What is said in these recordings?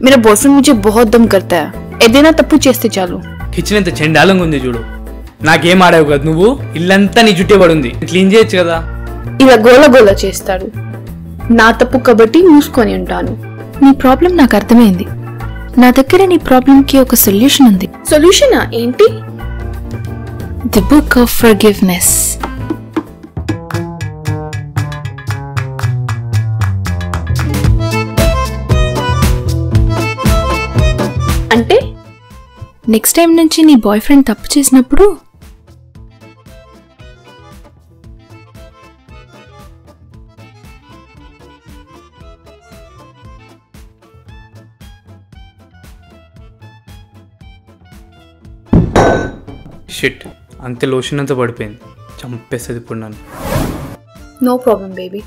मेरा बॉयफ्रेंड मुझे बहुत दम करता है ఏదైనా తప్పు చేస్తే చాలు కిచెన్ ఎంత చెండాలంగా ఉంది చూడు నాకేం ఆడావు కదా నువ్వు ఇల్లంతా నీ చుట్టే పడుంది క్లీన్ చేయొచ్చు కదా ఇలా గోల గోల చేస్తాడు నా తప్పు కాబట్టి మూసుకొని ఉంటాను నీ ప్రాబ్లం నాకు అర్థమైంది నా దగ్గర నీ ప్రాబ్లం కి ఒక సొల్యూషన్ ఉంది సొల్యూషనా ఏంటి ది బుక్ ఆఫ్ ఫర్గివ్నెస్ అంటే నెక్స్ట్ టైం నుంచి నీ బాయ్ ఫ్రెండ్ తప్పు చేసినప్పుడు షిట్ అంతే లోషన్ అంతా పడిపోయింది చంపేస్తుంది ఇప్పుడు నన్ను no problem baby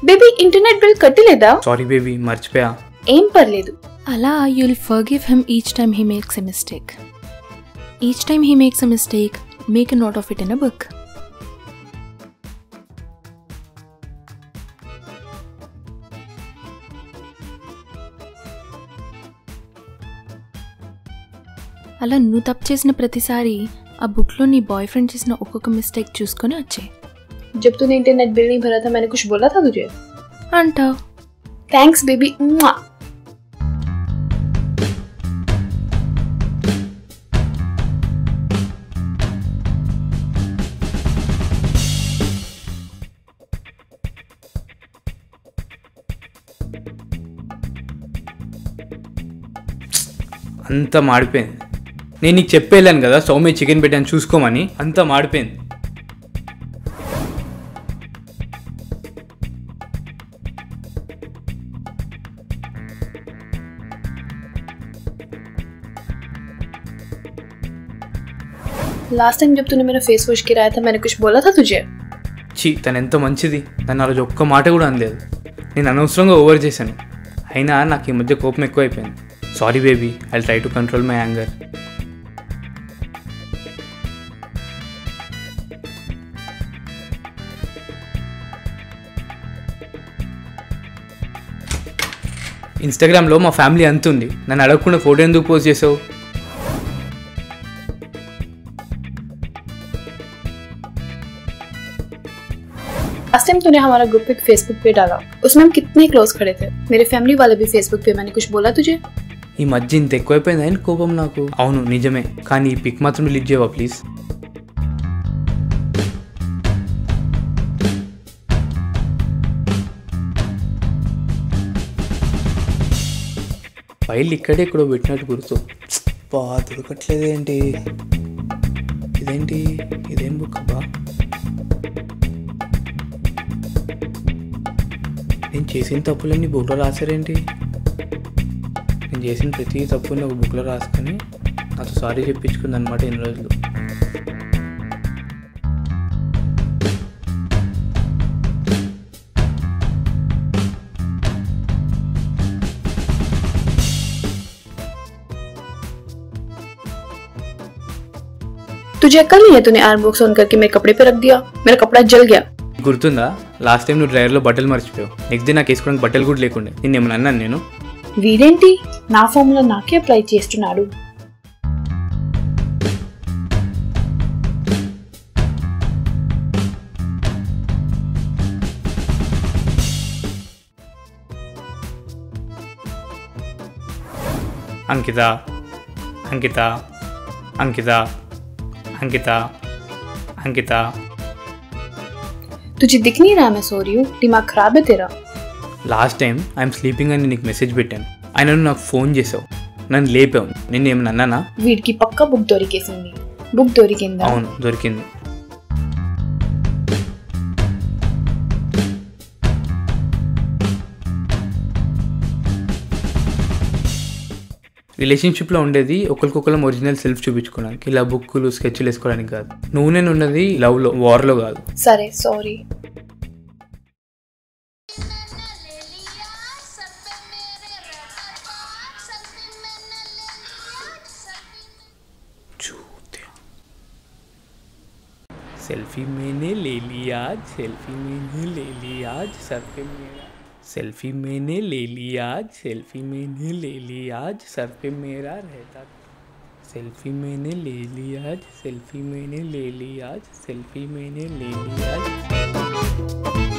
baby internet bill కట్టలేదా సారీ బేబీ మర్చిపోయా ఏం పర్లేదు అలా you'll forgive him each time he makes a mistake. Each time he makes a mistake, make a note of it in a book. అలా నువ్వు తప్పు చేసిన ప్రతిసారి ఆ బుక్లో నీ బాయ్ ఫ్రెండ్ చేసిన ఒక్కొక్క మిస్టేక్ చూసుకొని వచ్చాయి जब तूने इंटरनेट बिल नहीं भरा था मैंने कुछ बोला था तुझे అంటావు थैंक्स बेबी అంతా మాడిపోయింది నేను నీకు చెప్పేళ్ళాను కదా సౌమ్య చికెన్ పెట్టాను చూసుకోమని అంతా మాడిపోయింది लास्ट टाइम जब तूने मेरा फेस वॉश गिराया था मैंने कुछ बोला था तुझे చీ తను ఎంత మంచిది నన్ను ఆ రోజు ఒక్క మాట కూడా అనలేదు నేను అనవసరంగా ఓవర్ చేశాను అయినా నాకు ఈ మధ్య కోపం ఎక్కువైపోయింది sorry baby I try to control my anger ఇన్స్టాగ్రామ్లో మా ఫ్యామిలీ అంత ఉంది నన్ను అడగకుండా ఫోటో ఎందుకు పోస్ట్ చేసావు लास्ट टाइम तूने हमारा ग्रुप पिक फेसबुक पे डाला उसमें हम कितने क्लोज खड़े थे मेरे फैमिली वाले भी फेसबुक पे मैंने कुछ बोला तुझे ఈ మధ్య ఇంత ఎక్కువైపోయింది ఆయన కోపం నాకు అవును నిజమే కానీ ఈ పిక్ మాత్రం డిలీట్ చేయవా ప్లీజ్ ఫైల్ ఇక్కడే ఎక్కడో పెట్టినట్టు గుర్తు దొరకట్లేదేంటి ఇదేంటి ఇదేం బుక్ అబ్బా నేను చేసిన తప్పులన్నీ బుక్లో రాశారేంటి నేను చేసిన ప్రతి తప్పుని ఒక బుక్లో రాసుకొని నాతో సారీ చెప్పించుకుంది అనమాట ఎన్ని రోజులు तुझे अक्ल नहीं है तूने आयरन बॉक्स ऑन करके मेरे कपड़े पे रख दिया मेरा कपड़ा जल गया గుర్తుందా లాస్ట్ టైం నువ్వు డ్రైవర్లో బట్టలు మర్చిపోయావు నెక్స్ట్ డే నాకు వేసుకోవడానికి బట్టలు కూడా లేకుండే నేను ఏమన్నా అన్నాను నేను వీడేంటి నా ఫార్ములా నాకే అప్లై చేస్తున్నాడు అంకిత అంకిత అంకిత అంకిత అంకిత तुझे दिख नहीं रहा मैं सो रही हूँ दिमाग खराब है तेरा లాస్ట్ టైం ఐఎమ్ స్లీపింగ్ అని నీకు మెసేజ్ పెట్టాను ఆయన నువ్వు నాకు ఫోన్ చేసావు నన్ను లేపావు నేను ఏమన్నా అన్నానా వీడికి పక్కా బుక్ దొరికేసింది బుక్ దొరికిందా అవును దొరికింది రిలేషన్షిప్లో ఉండేది ఒకరికొకరం ఒరిజినల్ సెల్ఫ్ చూపించుకోవడానికి ఇలా బుక్కులు స్కెచ్లు వేసుకోవడానికి కాదు నువ్వు నేను ఉన్నది లవ్లో వార్లో కాదు సరే సారీ सेल्फी मैंने ले लिया सेल्फी मैंने ले लिया सर पे मेरा सेल्फी मैंने ले ली आज, सेल्फी मैंने ले ली आज, सर पे मेरा रहता। सेल्फी मैंने ले ली आज, सेल्फी मैंने ले ली आज, सेल्फी मैंने ले ली आज।